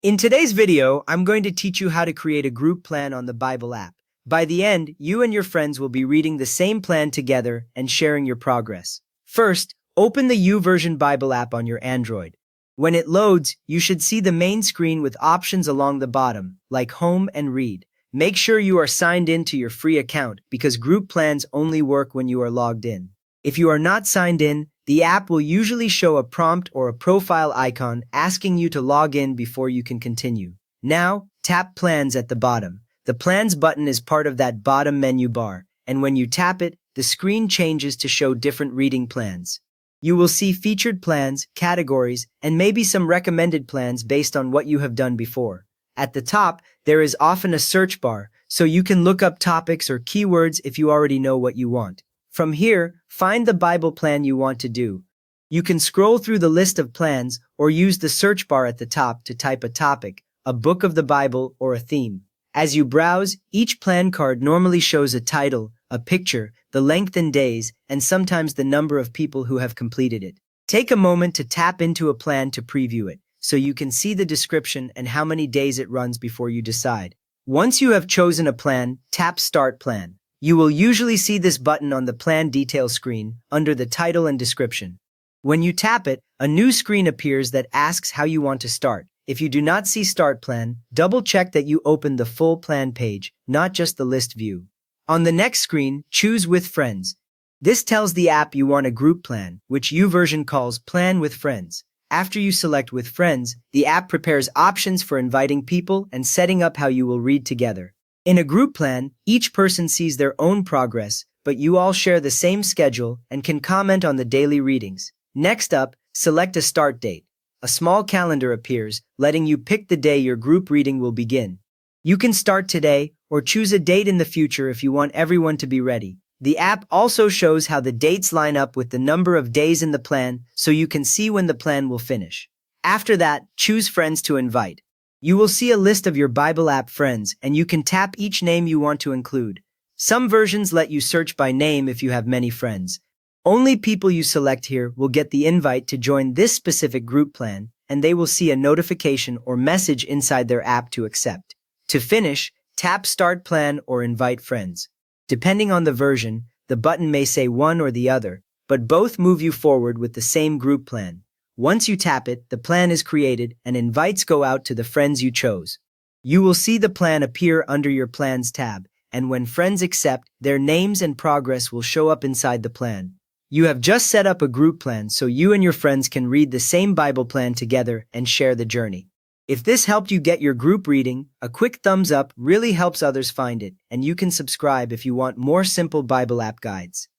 In today's video, I'm going to teach you how to create a group plan on the Bible app. By the end, you and your friends will be reading the same plan together and sharing your progress. First, open the YouVersion Bible app on your Android. When it loads, you should see the main screen with options along the bottom, like Home and Read. Make sure you are signed in to your free account because group plans only work when you are logged in. If you are not signed in, the app will usually show a prompt or a profile icon asking you to log in before you can continue. Now, tap Plans at the bottom. The Plans button is part of that bottom menu bar, and when you tap it, the screen changes to show different reading plans. You will see featured plans, categories, and maybe some recommended plans based on what you have done before. At the top, there is often a search bar, so you can look up topics or keywords if you already know what you want. From here, find the Bible plan you want to do. You can scroll through the list of plans or use the search bar at the top to type a topic, a book of the Bible, or a theme. As you browse, each plan card normally shows a title, a picture, the length and days, and sometimes the number of people who have completed it. Take a moment to tap into a plan to preview it, so you can see the description and how many days it runs before you decide. Once you have chosen a plan, tap Start Plan. You will usually see this button on the plan details screen under the title and description. When you tap it, a new screen appears that asks how you want to start. If you do not see Start Plan, double-check that you open the full plan page, not just the list view. On the next screen, choose With Friends. This tells the app you want a group plan, which YouVersion calls Plan with Friends. After you select With Friends, the app prepares options for inviting people and setting up how you will read together. In a group plan, each person sees their own progress, but you all share the same schedule and can comment on the daily readings. Next up, select a start date. A small calendar appears, letting you pick the day your group reading will begin. You can start today or choose a date in the future if you want everyone to be ready. The app also shows how the dates line up with the number of days in the plan so you can see when the plan will finish. After that, choose Friends to invite. You will see a list of your Bible app friends, and you can tap each name you want to include. Some versions let you search by name if you have many friends. Only people you select here will get the invite to join this specific group plan, and they will see a notification or message inside their app to accept. To finish, tap Start Plan or Invite Friends. Depending on the version, the button may say one or the other, but both move you forward with the same group plan. Once you tap it, the plan is created and invites go out to the friends you chose. You will see the plan appear under your Plans tab, and when friends accept, their names and progress will show up inside the plan. You have just set up a group plan so you and your friends can read the same Bible plan together and share the journey. If this helped you get your group reading, a quick thumbs up really helps others find it, and you can subscribe if you want more simple Bible app guides.